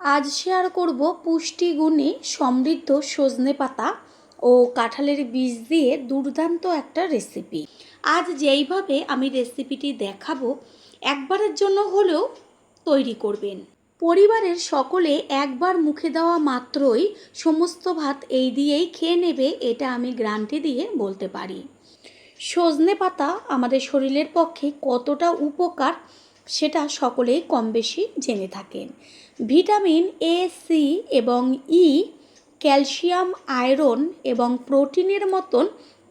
আজ শেয়ার করব পুষ্টিগুণে সমৃদ্ধ সজনে পাতা ও কাঁঠালের বীজ দিয়ে দুর্দান্ত একটা রেসিপি। আজ যেইভাবে আমি রেসিপিটি দেখাবো একবারের জন্য হলেও তৈরি করবেন। পরিবারের সকলে একবার মুখে দেওয়া মাত্রই সমস্ত ভাত এই দিয়েই খেয়ে নেবে, এটা আমি গ্যারান্টি দিয়ে বলতে পারি। সজনে পাতা আমাদের শরীরের পক্ষে কতটা উপকার সেটা সকলেই কম বেশি জেনে থাকেন। ভিটামিন এ, সি এবং ই, ক্যালসিয়াম, আয়রন এবং প্রোটিনের মতন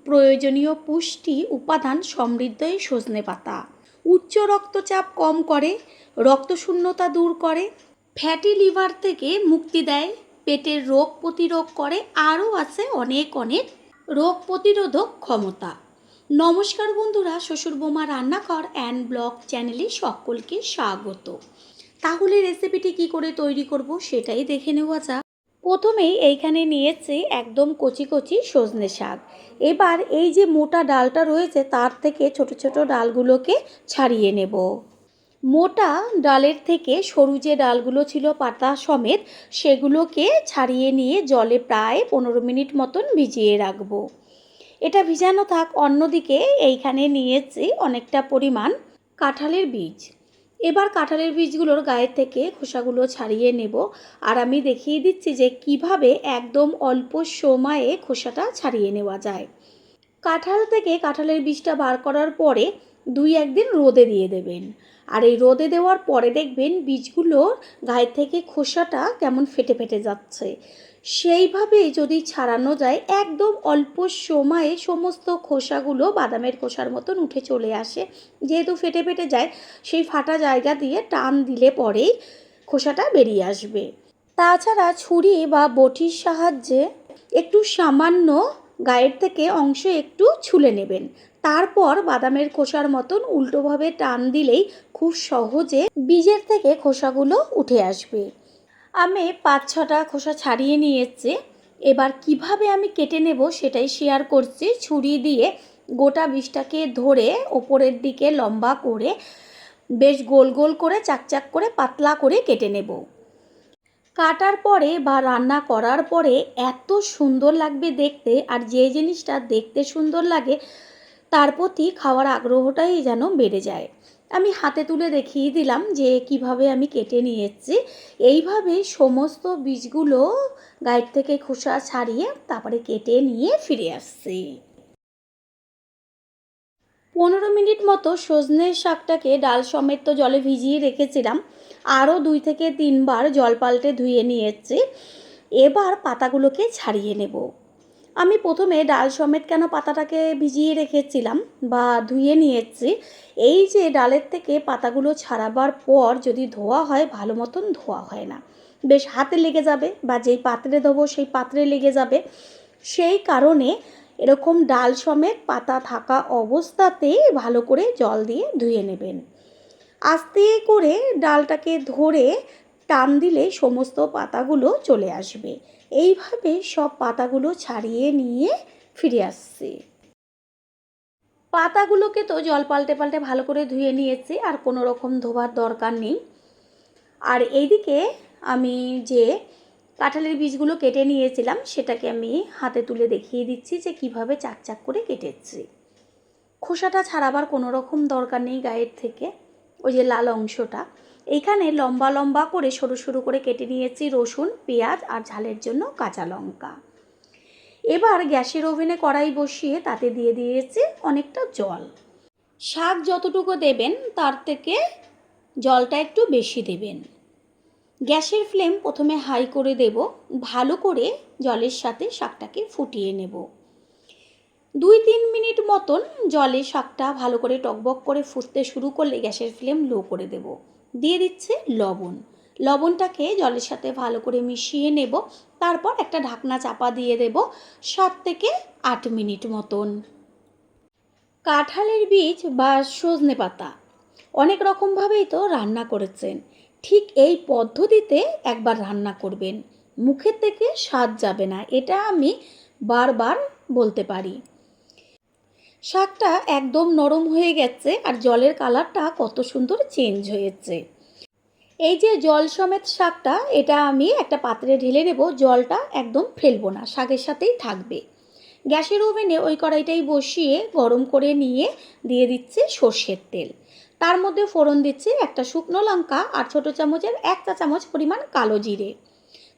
প্রয়োজনীয় পুষ্টি উপাদান সমৃদ্ধ এই সজনে পাতা উচ্চ রক্তচাপ কম করে, রক্তশূন্যতা দূর করে, ফ্যাটি লিভার থেকে মুক্তি দেয়, পেটের রোগ প্রতিরোধ করে, আরও আছে অনেক অনেক রোগ প্রতিরোধক ক্ষমতা। নমস্কার বন্ধুরা, শ্বশুর বোমা রান্নাঘর অ্যান্ড ব্লগ চ্যানেলে সকলকে স্বাগত। তাহলে রেসিপিটি কি করে তৈরি করব সেটাই দেখে নেওয়া যাক। প্রথমেই এইখানে নিয়েছি একদম কচি কচি সজনে শাক। এবার এই যে মোটা ডালটা রয়েছে তার থেকে ছোট ছোট ডালগুলোকে ছাড়িয়ে নেব। মোটা ডালের থেকে সরু যে ডালগুলো ছিল পাতা সমেত সেগুলোকে ছাড়িয়ে নিয়ে জলে প্রায় 15 মিনিট মতন ভিজিয়ে রাখবো। এটা ভিজানো থাক। অন্যদিকে এইখানে নিয়েছি অনেকটা পরিমাণ কাঁঠালের বীজ। এবার কাঁঠালের বীজগুলোর গায়ের থেকে খোসাগুলো ছাড়িয়ে নেব, আর আমি দেখিয়ে দিচ্ছি যে কিভাবে একদম অল্প সময়ে খোসাটা ছাড়িয়ে নেওয়া যায়। কাঁঠাল থেকে কাঁঠালের বীজটা বার করার পরে 2-1 দিন রোদে দিয়ে দেবেন। আর এই রোদে দেওয়ার পরে দেখবেন বীজগুলোর গায়ের থেকে খোসাটা কেমন ফেটে ফেটে যাচ্ছে। সেইভাবে যদি ছাড়ানো যায় একদম অল্প সময়ে সমস্ত খোসাগুলো বাদামের খোসার মতন উঠে চলে আসে। যেহেতু ফেটে ফেটে যায়, সেই ফাটা জায়গা দিয়ে টান দিলে পরেই খোসাটা বেরিয়ে আসবে। তাছাড়া ছুরি বা বটির সাহায্যে একটু সামান্য গায়ের থেকে অংশ একটু ছুলে নেবেন। তারপর বাদামের খোসার মতন উল্টোভাবে টান দিলেই খুব সহজে বীজের থেকে খোসাগুলো উঠে আসবে। আমি 5-6টা খোসা ছাড়িয়ে নিয়েছি। এবার কিভাবে আমি কেটে নেব সেটাই শেয়ার করছি। ছুরি দিয়ে গোটা বীজটাকে ধরে ওপরের দিকে লম্বা করে বেশ গোল গোল করে চাকচাক করে পাতলা করে কেটে নেব। কাটার পরে বা রান্না করার পরে এত সুন্দর লাগবে দেখতে, আর যে জিনিসটা দেখতে সুন্দর লাগে তার প্রতি খাওয়ার আগ্রহটাই যেন বেড়ে যায়। আমি হাতে তুলে দেখিয়ে দিলাম যে কিভাবে আমি কেটে নিয়েছি। এইভাবে সমস্ত বীজগুলো গায়ের থেকে খোসা ছাড়িয়ে তারপরে কেটে নিয়ে ফিরে আসছি। 15 মিনিট মতো সজনে শাকটাকে ডাল সমেত তো জলে ভিজিয়ে রেখেছিলাম। আরও 2 থেকে 3 বার জল পাল্টে ধুয়ে নিয়েছি। এবার পাতাগুলোকে ছাড়িয়ে নেব। আমি প্রথমে ডাল সমেত কেন পাতাটাকে ভিজিয়ে রেখেছিলাম বা ধুয়ে নিয়েছি, এই যে ডালের থেকে পাতাগুলো ছাড়াবার পর যদি ধোয়া হয় ভালো মতন ধোয়া হয় না, বেশ হাতে লেগে যাবে বা যেই পাত্রে দেবো সেই পাত্রে লেগে যাবে। সেই কারণে এরকম ডাল সমেত পাতা থাকা অবস্থাতেই ভালো করে জল দিয়ে ধুয়ে নেবেন। আস্তে করে ডালটাকে ধরে টান দিলে সমস্ত পাতাগুলো চলে আসবে। এইভাবে সব পাতাগুলো ছাড়িয়ে নিয়ে ফিরে আসছি। পাতাগুলোকে তো জল পাল্টে পাল্টে ভালো করে ধুয়ে নিয়েছি, আর কোনো রকম ধোবার দরকার নেই। আর এইদিকে আমি যে কাঁঠালের বীজগুলো কেটে নিয়েছিলাম সেটাকে আমি হাতে তুলে দেখিয়ে দিচ্ছি যে কিভাবে চাকচাক করে কেটেছি। খোসাটা ছাড়াবার কোনো রকম দরকার নেই গায়ের থেকে, ওই যে লাল অংশটা। এইখানে লম্বা লম্বা করে সরু সরু করে কেটে নিয়েছি রসুন, পেঁয়াজ আর ঝালের জন্য কাঁচা লঙ্কা। এবার গ্যাসের ওভেনে কড়াই বসিয়ে তাতে দিয়ে দিয়েছি অনেকটা জল। শাক যতটুকু দেবেন তার থেকে জলটা একটু বেশি দেবেন। গ্যাসের ফ্লেম প্রথমে হাই করে দেব। ভালো করে জলের সাথে শাকটাকে ফুটিয়ে নেব। 2-3 মিনিট মতন জলে শাকটা ভালো করে টকবক করে ফুটতে শুরু করলে গ্যাসের ফ্লেম লো করে দেব। দিয়ে দিচ্ছে লবণ। লবণটাকে জলের সাথে ভালো করে মিশিয়ে নেব। তারপর একটা ঢাকনা চাপা দিয়ে দেব 7 থেকে 8 মিনিট মতন। কাঁঠালের বীজ বা সজনে পাতা অনেক রকমভাবেই তো রান্না করেছেন, ঠিক এই পদ্ধতিতে একবার রান্না করবেন, মুখের থেকে স্বাদ যাবে না, এটা আমি বারবার বলতে পারি। শাকটা একদম নরম হয়ে গেছে আর জলের কালারটা কত সুন্দর চেঞ্জ হয়েছে। এই যে জল সমেত শাকটা, এটা আমি একটা পাত্রে ঢেলে নেব। জলটা একদম ফেলবো না, শাকের সাথেই থাকবে। গ্যাসের ওভেনে ওই কড়াইটাই বসিয়ে গরম করে নিয়ে দিয়ে দিচ্ছি সর্ষের তেল। তার মধ্যে ফোড়ন দিচ্ছি একটা শুকনো লঙ্কা আর ছোটো চামচের 1 চা চামচ পরিমাণ কালো জিরে।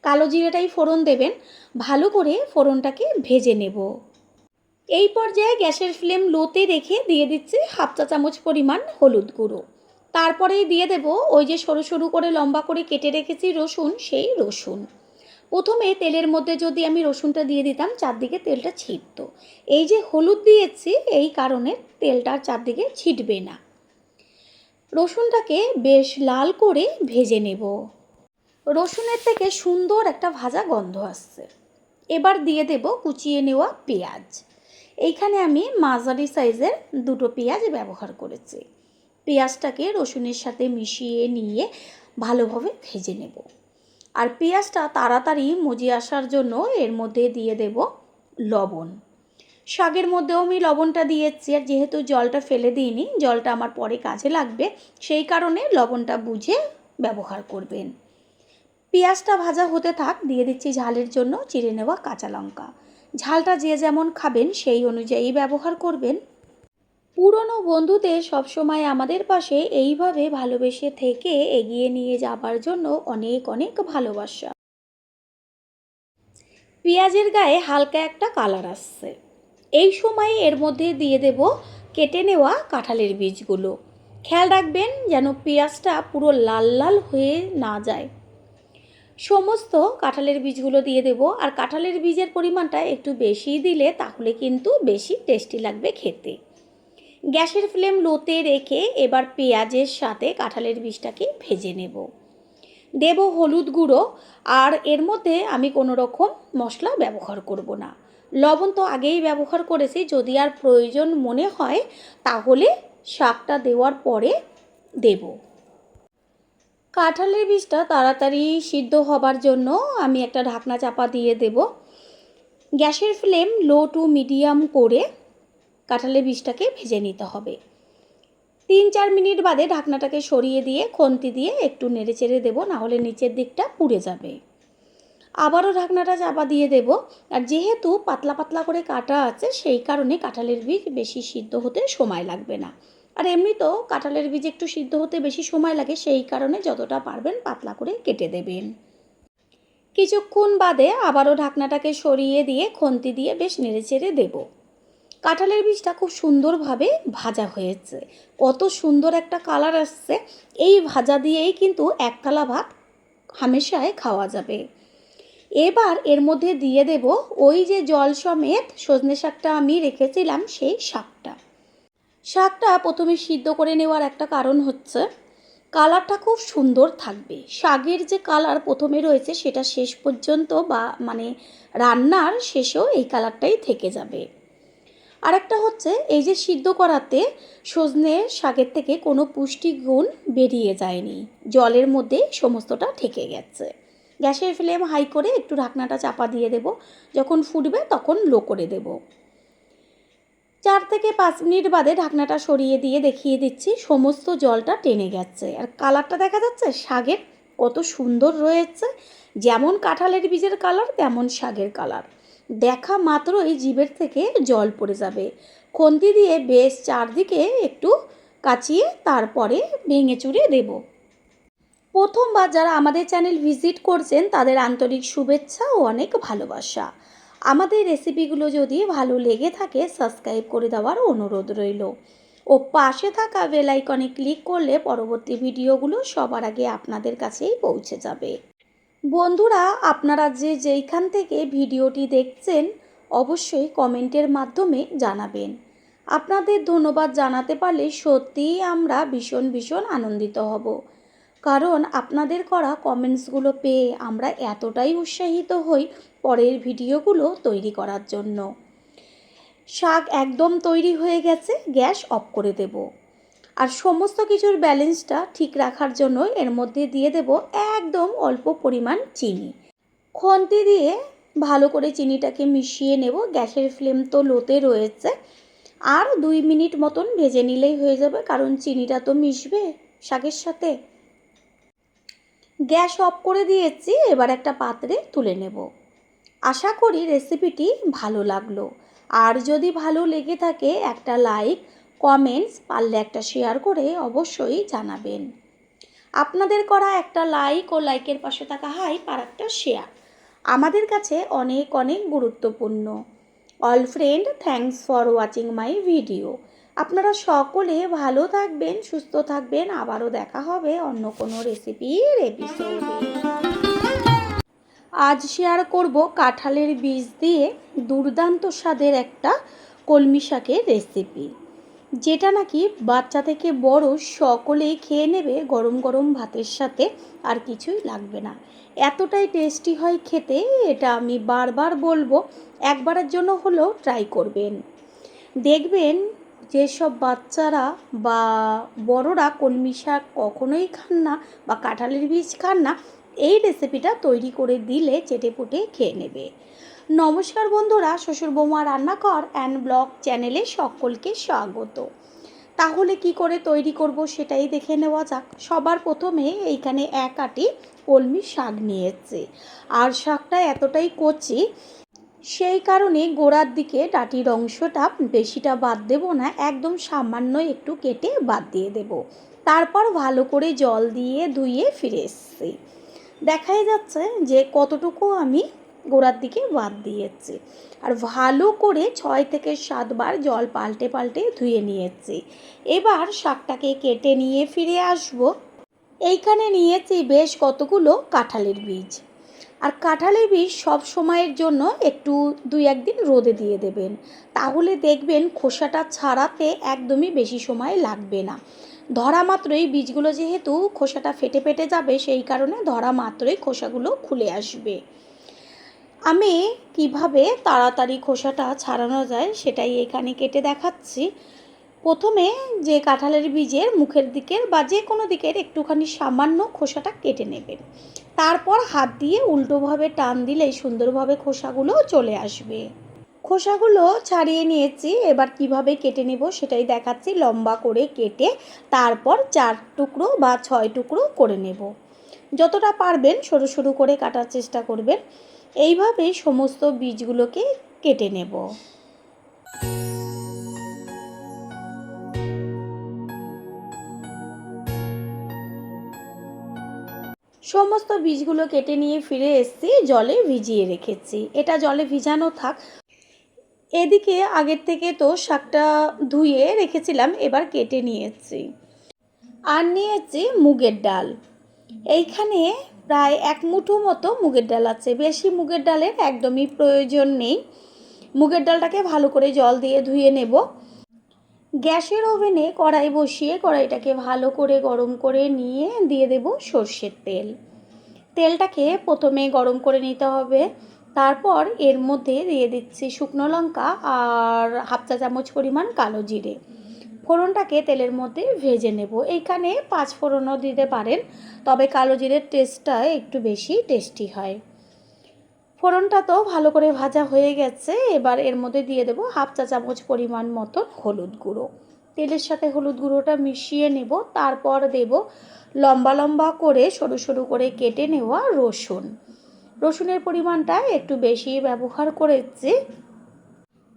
কালো জিরেটাই ফোড়ন দেবেন। ভালো করে ফোড়নটাকে ভেজে নেব। এই পর্যায়ে গ্যাসের ফ্লেম লোতে রেখে দিয়ে দিচ্ছি 1/2 চা চামচ পরিমাণ হলুদ গুঁড়ো। তারপরেই দিয়ে দেব ওই যে সরু সরু করে লম্বা করে কেটে রেখেছি রসুন, সেই রসুন। প্রথমে তেলের মধ্যে যদি আমি রসুনটা দিয়ে দিতাম, চারদিকে তেলটা ছিটত। এই যে হলুদ দিয়েছি, এই কারণে তেলটার চারদিকে ছিটবে না। রসুনটাকে বেশ লাল করে ভেজে নেব। রসুনের থেকে সুন্দর একটা ভাজা গন্ধ আসছে। এবার দিয়ে দেব কুচিয়ে নেওয়া পেঁয়াজ। এইখানে আমি মাঝারি সাইজের 2টো পেঁয়াজ ব্যবহার করেছি। পেঁয়াজটাকে রসুনের সাথে মিশিয়ে নিয়ে ভালোভাবে ভেজে নেব। আর পেঁয়াজটা তাড়াতাড়ি মজে আসার জন্য এর মধ্যে দিয়ে দেব লবণ। শাকের মধ্যেও আমি লবণটা দিয়েছি, আর যেহেতু জলটা ফেলে দিইনি, জলটা আমার পরে কাজে লাগবে, সেই কারণে লবণটা বুঝে ব্যবহার করবেন। পেঁয়াজটা ভাজা হতে থাক, দিয়ে দিচ্ছি ঝালের জন্য চিড়ে নেওয়া কাঁচা লঙ্কা। ঝালটা যে যেমন খাবেন সেই অনুযায়ী ব্যবহার করবেন। পুরনো বন্ধুদের সবসময় আমাদের পাশে এইভাবে ভালোবেসে থেকে এগিয়ে নিয়ে যাবার জন্য অনেক অনেক ভালোবাসা। পেঁয়াজের গায়ে হালকা একটা কালার আসছে। এই সময় এর মধ্যে দিয়ে দেব কেটে নেওয়া কাঁঠালের বীজগুলো। খেয়াল রাখবেন যেন পেঁয়াজটা পুরো লাল লাল হয়ে না যায়। সমস্ত কাঁঠালের বীজগুলো দিয়ে দেব। আর কাঁঠালের বীজের পরিমাণটা একটু বেশি দিলে তাহলে কিন্তু বেশি টেস্টি লাগবে খেতে। গ্যাসের ফ্লেম লোতে রেখে এবার পেঁয়াজের সাথে কাঁঠালের বীজটাকে ভেজে নেব। দেব হলুদ গুঁড়ো, আর এর মধ্যে আমি কোনো রকম মশলা ব্যবহার করব না। লবণ তো আগেই ব্যবহার করেছি, যদি আর প্রয়োজন মনে হয় তাহলে শাকটা দেওয়ার পরে দেব। কাঁঠালের বীজটা তাড়াতাড়ি সিদ্ধ হবার জন্য আমি একটা ঢাকনা চাপা দিয়ে দেব। গ্যাসের ফ্লেম লো টু মিডিয়াম করে কাঁঠালের বীজটাকে ভেজে নিতে হবে। 3-4 মিনিট বাদে ঢাকনাটাকে সরিয়ে দিয়ে খুন্তি দিয়ে একটু নেড়েচেড়ে দেবো, নাহলে নিচের দিকটা পুড়ে যাবে। আবারও ঢাকনাটা চাপা দিয়ে দেব। আর যেহেতু পাতলা পাতলা করে কাটা আছে, সেই কারণে কাঁঠালের বীজ বেশি সিদ্ধ হতে সময় লাগবে না। আর এমনিতেও কাঁঠালের বীজ একটু সিদ্ধ হতে বেশি সময় লাগে, সেই কারণে যতটা পারবেন পাতলা করে কেটে দেবেন। কিছুক্ষণ বাদে আবারও ঢাকনাটাকে সরিয়ে দিয়ে খুন্তি দিয়ে বেশ নেড়েচেড়ে দেব। কাঁঠালের বীজটা খুব সুন্দরভাবে ভাজা হয়েছে, কত সুন্দর একটা কালার আসছে। এই ভাজা দিয়েই কিন্তু এক থালা ভাত হামেশায় খাওয়া যাবে। এবার এর মধ্যে দিয়ে দেব ওই যে জল সমেত সজনে শাকটা আমি রেখেছিলাম, সেই শাকটা প্রথমে সিদ্ধ করে নেওয়ার একটা কারণ হচ্ছে কালারটা খুব সুন্দর থাকবে। শাকের যে কালার প্রথমে রয়েছে সেটা শেষ পর্যন্ত বা রান্নার শেষেও এই কালারটাই থেকে যাবে। আরেকটা হচ্ছে এই যে সিদ্ধ করাতে সজনে শাকের থেকে কোনো পুষ্টিগুণ বেরিয়ে যায়নি, জলের মধ্যে সমস্তটা থেকে গেছে। গ্যাসের ফ্লেম হাই করে একটু ঢাকনাটা চাপা দিয়ে দেব। যখন ফুটবে তখন লো করে দেব। 4 থেকে 5 মিনিট বাদে ঢাকনাটা সরিয়ে দিয়ে দেখিয়ে দিচ্ছি সমস্ত জলটা টেনে গেছে। আর কালারটা দেখা যাচ্ছে শাকের কত সুন্দর রয়েছে। যেমন কাঁঠালের বীজের কালার তেমন শাকের কালার, দেখা মাত্রই জিভের থেকে জল পড়ে যাবে। খুন্তি দিয়ে বেশ চারদিকে একটু কাচিয়ে তারপরে ভেঙে চুরে দেব। প্রথমবার যারা আমাদের চ্যানেল ভিজিট করছেন তাদের আন্তরিক শুভেচ্ছা ও অনেক ভালোবাসা। আমাদের রেসিপিগুলো যদি ভালো লেগে থাকে সাবস্ক্রাইব করে দেওয়ার অনুরোধ রইল, ও পাশে থাকা বেল আইকনে ক্লিক করলে পরবর্তী ভিডিওগুলো সবার আগে আপনাদের কাছেই পৌঁছে যাবে। বন্ধুরা, আপনারা যেইখান থেকে ভিডিওটি দেখছেন অবশ্যই কমেন্টের মাধ্যমে জানাবেন। আপনাদের ধন্যবাদ জানাতে পারলে সত্যিই আমরা ভীষণ ভীষণ আনন্দিত হব, কারণ আপনাদের করা কমেন্টসগুলো পেয়ে আমরা এতটাই উৎসাহিত হই পরের ভিডিওগুলো তৈরি করার জন্য। শাক একদম তৈরি হয়ে গেছে, গ্যাস অফ করে দেব। আর সমস্ত কিছুর ব্যালেন্সটা ঠিক রাখার জন্য এর মধ্যে দিয়ে দেব একদম অল্প পরিমাণ চিনি। খুন্তি দিয়ে ভালো করে চিনিটাকে মিশিয়ে নেব। গ্যাসের ফ্লেম তো লোতে রয়েছে, আর 2 মিনিট মতন ভেজে নিলেই হয়ে যাবে, কারণ চিনিটা তো মিশবে শাকের সাথে। গ্যাস অফ করে দিয়েছি, এবার একটা পাত্রে তুলে নেব। আশা করি রেসিপিটি ভালো লাগলো। আর যদি ভালো লেগে থাকে একটা লাইক, কমেন্টস, পারলে একটা শেয়ার করে অবশ্যই জানাবেন। আপনাদের করা একটা লাইক ও লাইকের পাশে থাকা হাইপ আর একটা শেয়ার আমাদের কাছে অনেক অনেক গুরুত্বপূর্ণ। All friend, thanks for watching my video. আপনারা সকলে ভালো থাকবেন, সুস্থ থাকবেন। আবারও দেখা হবে অন্য কোনো রেসিপির এপিসোডে। আজ শেয়ার করব কাঁঠালের বীজ দিয়ে দুর্দান্ত স্বাদের একটা কলমি শাকের রেসিপি, যেটা নাকি বাচ্চা থেকে বড় সকলেই খেয়ে নেবে গরম গরম ভাতের সাথে, আর কিছুই লাগবে না। এতটাই টেস্টি হয় খেতে, এটা আমি বারবার বলবো, একবারের জন্য হলেও ট্রাই করবেন। দেখবেন যেসব বাচ্চারা বা বড়রা কলমি শাক কখনোই খান না বা কাঁঠালের বীজ খান না, এই রেসিপিটা তৈরি করে দিলে চেটেপুটে খেয়ে নেবে। নমস্কার বন্ধুরা, শ্বশুর বৌমা রান্নাঘর অ্যান্ড ব্লগ চ্যানেলে সকলকে স্বাগত। তাহলে কি করে তৈরি করব সেটাই দেখে নেওয়া যাক। সবার প্রথমে এইখানে এক আঁটি কলমি শাক নিয়েছি, আর শাকটা এতটাই কচি, সেই কারণে গোড়ার দিকে ডাঁটির অংশটা বেশিটা বাদ দেব না, একদম সামান্য একটু কেটে বাদ দিয়ে দেব। তারপর ভালো করে জল দিয়ে ধুয়ে ফিরে এসেছি। দেখাই যাচ্ছে যে কতটুকু আমি গোড়ার দিকে বাদ দিয়েছি। আর ভালো করে 6 থেকে 7 বার জল পাল্টে পাল্টে ধুয়ে নিয়েছি। এবার শাকটাকে কেটে নিয়ে ফিরে আসব। এইখানে নিয়েছি বেশ কতগুলো কাঁঠালের বীজ। আর কাঁঠালের বীজ সব সময়ের জন্য একটু 2-1 দিন রোদে দিয়ে দেবেন, তাহলে দেখবেন খোসাটা ছাড়াতে একদমই বেশি সময় লাগবে না। ধরা মাত্রই বীজগুলো যেহেতু খোসাটা ফেটে ফেটে যাবে, সেই কারণে ধরা মাত্রই খোসাগুলো খুলে আসবে। আমি কিভাবে তাড়াতাড়ি খোসাটা ছাড়ানো যায় সেটাই এখানে কেটে দেখাচ্ছি। প্রথমে যে কাঁঠালের বীজের মুখের দিকের বা যে কোনো দিকের একটুখানি সামান্য খোসাটা কেটে নেবেন। তারপর হাত দিয়ে উল্টোভাবে টান দিলেই সুন্দরভাবে খোসাগুলো চলে আসবে। খোসাগুলো ছাড়িয়ে নিয়েছি, এবার কিভাবে কেটে নেব সেটাই দেখাচ্ছি। লম্বা করে কেটে তারপর 4 টুকরো বা 6 টুকরো করে নেব। যতটা পারবেন সরু সরু করে কাটার চেষ্টা করবেন। এইভাবেই সমস্ত বীজগুলোকে কেটে নেব। সমস্ত বীজগুলো কেটে নিয়ে ফিরে এসেছি, জলে ভিজিয়ে রেখেছি। এটা জলে ভিজানো থাক। এদিকে আগের থেকে তো শাকটা ধুয়ে রেখেছিলাম, এবার কেটে নিয়েছি। আর নিয়েছি মুগের ডাল। এইখানে প্রায় 1 মুঠো মতো মুগের ডাল আছে। বেশি মুগের ডালের একদমই প্রয়োজন নেই। মুগের ডালটাকে ভালো করে জল দিয়ে ধুয়ে নেব। গ্যাসের ওভেনে কড়াই বসিয়ে কড়াইটাকে ভালো করে গরম করে নিয়ে দিয়ে দেব সর্ষের তেল। তেলটাকে প্রথমে গরম করে নিতে হবে। তারপর এর মধ্যে দিয়ে দিচ্ছি শুকনো লঙ্কা আর 1/2 চা চামচ পরিমাণ কালো জিরে। ফোড়নটাকে তেলের মধ্যে ভেজে নেব। এইখানে 5 ফোড়নও দিতে পারেন, তবে কালো জিরের টেস্টটা একটু বেশি টেস্টি হয়। ফোড়নটা তো ভালো করে ভাজা হয়ে গেছে, এবার এর মধ্যে দিয়ে দেব 1/2 চা চামচ পরিমাণ মতন হলুদ গুঁড়ো। তেলের সাথে হলুদ গুঁড়োটা মিশিয়ে নেব। তারপর দেব লম্বা লম্বা করে সরু সরু করে কেটে নেওয়া রসুন। রসুনের পরিমাণটা একটু বেশি ব্যবহার করেছি।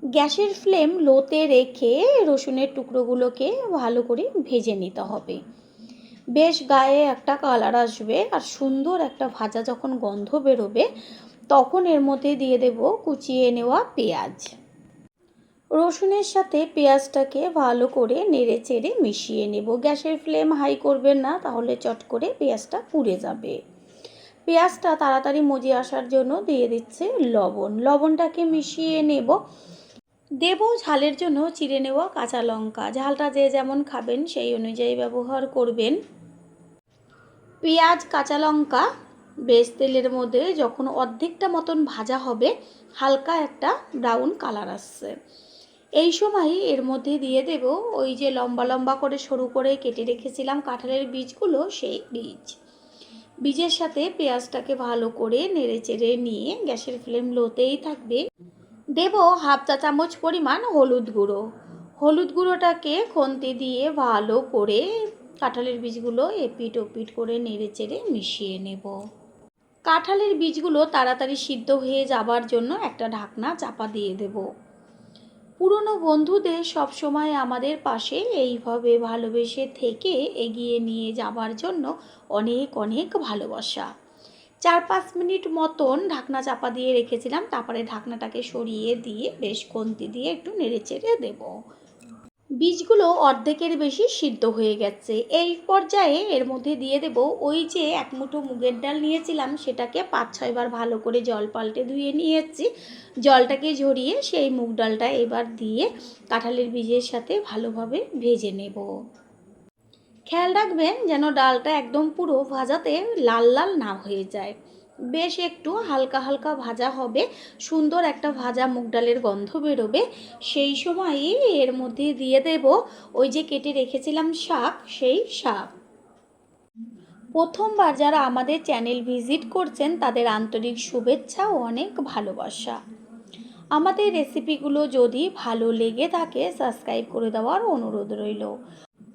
গ্যাসের ফ্লেম লোতে রেখে রসুনের টুকরোগুলোকে ভালো করে ভেজে নিতে হবে। বেশ গায়ে একটা কালার আসবে, আর সুন্দর একটা ভাজা যখন গন্ধ বেরোবে, তখন এর মধ্যে দিয়ে দেব কুচিয়ে নেওয়া পেঁয়াজ। রসুনের সাথে পেঁয়াজটাকে ভালো করে নেড়ে চেড়ে মিশিয়ে নেব। গ্যাসের ফ্লেম হাই করবেন না, তাহলে চট করে পেঁয়াজটা পুড়ে যাবে। পেঁয়াজটা তাড়াতাড়ি মজে আসার জন্য দিয়ে দিচ্ছে লবণ। লবণটাকে মিশিয়ে নেব। দেব ঝালের জন্য চিড়ে নেওয়া কাঁচা লঙ্কা। ঝালটা যে যেমন খাবেন সেই অনুযায়ী ব্যবহার করবেন। পেঁয়াজ কাঁচা লঙ্কা বেশ তেলের মধ্যে যখন অর্ধেকটা মতন ভাজা হবে, হালকা একটা ব্রাউন কালার আসছে, এই সময় এর মধ্যে দিয়ে দেব ওই যে লম্বা লম্বা করে সরু করে কেটে রেখেছিলাম কাঁঠালের বীজগুলো, সেই বীজের সাথে পেঁয়াজটাকে ভালো করে নেড়ে চেড়ে নিয়ে গ্যাসের ফ্লেম লোতেই থাকবে। দেব 1/2 চা চামচ পরিমাণ হলুদ গুঁড়ো। হলুদ গুঁড়োটাকে খুন্তি দিয়ে ভালো করে কাঁঠালের বীজগুলো এপিট ওপিট করে নেড়ে চেড়ে মিশিয়ে নেব। কাঁঠালের বীজগুলো তাড়াতাড়ি সিদ্ধ হয়ে যাবার জন্য একটা ঢাকনা চাপা দিয়ে দেব। পুরনো বন্ধুদের সবসময় আমাদের পাশে এইভাবে ভালোবেসে থেকে এগিয়ে নিয়ে যাবার জন্য অনেক অনেক ভালোবাসা। 4-5 মিনিট মতন ঢাকনা চাপা দিয়ে রেখেছিলাম, তারপরে ঢাকনাটাকে সরিয়ে দিয়ে বেশ খুন্তি দিয়ে একটু নেড়ে চেড়ে দেবো। বীজগুলো অর্ধেকের বেশি সিদ্ধ হয়ে গেছে। এই পর্যায়ে এর মধ্যে দিয়ে দেব ওই যে 1 মুঠো মুগের ডাল নিয়েছিলাম, সেটাকে 5-6 বার ভালো করে জল পাল্টে ধুয়ে নিয়েছি। জলটাকে ঝরিয়ে সেই মুগ ডালটা এবার দিয়ে কাঁঠালের বীজের সাথে ভালোভাবে ভেজে নেব। খেয়াল রাখবেন যেন ডালটা একদম পুরো ভাজাতে লাল লাল না হয়ে যায়, বেশ একটু হালকা হালকা ভাজা হবে, সুন্দর একটা ভাজা মুগ ডালের গন্ধ বেরোবে। সেই সময়ই এর মধ্যে দিয়ে দেব ওই যে কেটে রেখেছিলাম শাক, সেই শাক। প্রথমবার যারা আমাদের চ্যানেল ভিজিট করছেন তাদের আন্তরিক শুভেচ্ছা ও অনেক ভালোবাসা। আমাদের রেসিপিগুলো যদি ভালো লেগে থাকে সাবস্ক্রাইব করে দেওয়ার অনুরোধ রইল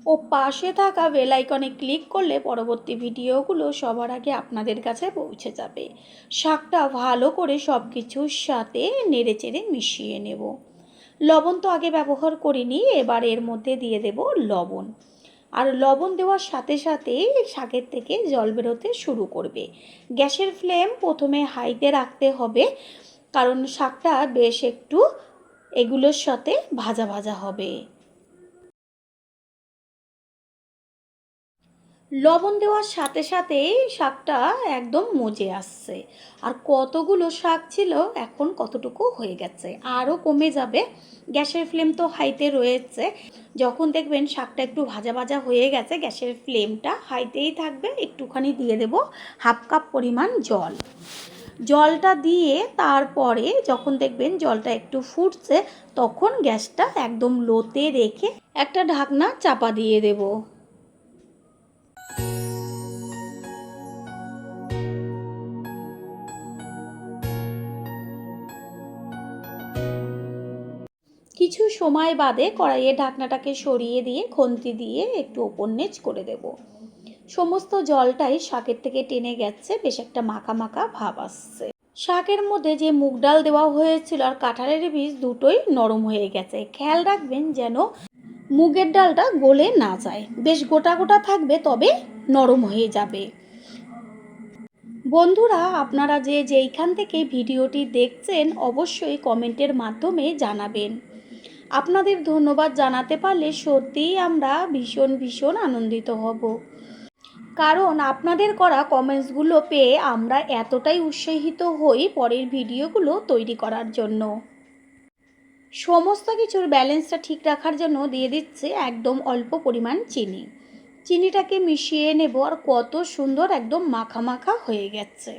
ও পাশে থাকা বেল আইকনে ক্লিক করলে পরবর্তী ভিডিওগুলো সবার আগে আপনাদের কাছে পৌঁছে যাবে। শাকটা ভালো করে সব কিছুর সাথে নেড়েচেড়ে মিশিয়ে নেব। লবণ তো আগে ব্যবহার করিনি, এবার এর মধ্যে দিয়ে দেব লবণ। আর লবণ দেওয়ার সাথে সাথে শাকের থেকে জল বেরোতে শুরু করবে। গ্যাসের ফ্লেম প্রথমে হাইতে রাখতে হবে, কারণ শাকটা বেশ একটু এগুলোর সাথে ভাজা ভাজা হবে। লবণ দেওয়ার সাথে সাথে শাকটা একদম মজে আসছে। আর কতগুলো শাক ছিল, এখন কতটুকু হয়ে গেছে, আরও কমে যাবে। গ্যাসের ফ্লেম তো হাইতে রয়েছে। যখন দেখবেন শাকটা একটু ভাজা ভাজা হয়ে গেছে, গ্যাসের ফ্লেমটা হাইতেই থাকবে। একটুখানি দিয়ে দেব 1/2 কাপ পরিমাণ জল। জলটা দিয়ে তারপরে যখন দেখবেন জলটা একটু ফুটছে, তখন গ্যাসটা একদম লোতে রেখে একটা ঢাকনা চাপা দিয়ে দেব। কিছু সময় বাদে কড়াইয়ের ঢাকনাটাকে সরিয়ে দিয়ে খুন্তি দিয়ে একটু ওপর নিচ করে দেব। সমস্ত জলটাই শাকের থেকে টেনে গেছে, বেশ একটা মাখা মাখা ভাব আসছে। শাকের মধ্যে যে মুগ ডাল দেওয়া হয়েছিল আর কাঁঠালের বীজ দুটোই নরম হয়ে গেছে। খেয়াল রাখবেন যেন মুগের ডালটা গলে না যায়, বেশ গোটা গোটা থাকবে, তবে নরম হয়ে যাবে। বন্ধুরা, আপনারা যে যেইখান থেকে ভিডিওটি দেখছেন অবশ্যই কমেন্টের মাধ্যমে জানাবেন। আপনাদের ধন্যবাদ জানাতে পারলে সত্যিই আমরা ভীষণ ভীষণ আনন্দিত হব, কারণ আপনাদের করা কমেন্টসগুলো পেয়ে আমরা এতটাই উৎসাহিত হই পরের ভিডিওগুলো তৈরি করার জন্য। সমস্ত কিছুর ব্যালেন্সটা ঠিক রাখার জন্য দিয়ে দিচ্ছে একদম অল্প পরিমাণ চিনি। চিনিটাকে মিশিয়ে নেব, আর কত সুন্দর একদম মাখা মাখা হয়ে গেছে।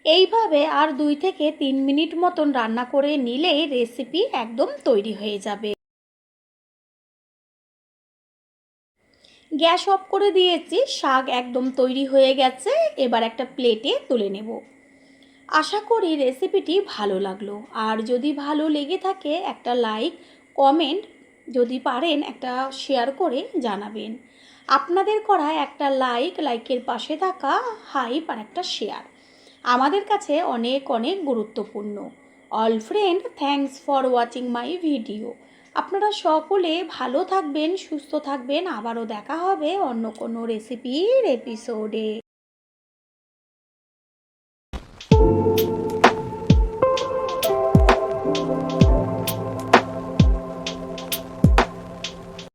এইভাবে আর 2 থেকে 3 মিনিট মতন রান্না করে নিলেই রেসিপি একদম তৈরি হয়ে যাবে। গ্যাস অফ করে দিয়েছি, শাক একদম তৈরি হয়ে গেছে। এবার একটা প্লেটে তুলে নেব। আশা করি রেসিপিটি ভালো লাগলো, আর যদি ভালো লেগে থাকে একটা লাইক, কমেন্ট, যদি পারেন একটা শেয়ার করে জানাবেন। আপনাদের করা একটা লাইকের পাশে থাকা হাইপ আর একটা শেয়ার আমাদের কাছে অনেক অনেক গুরুত্বপূর্ণ। All friend, thanks for watching my video. আপনারা সকলে ভালো থাকবেন, সুস্থ থাকবেন। আবারও দেখা হবে অন্য কোনো রেসিপির এপিসোডে।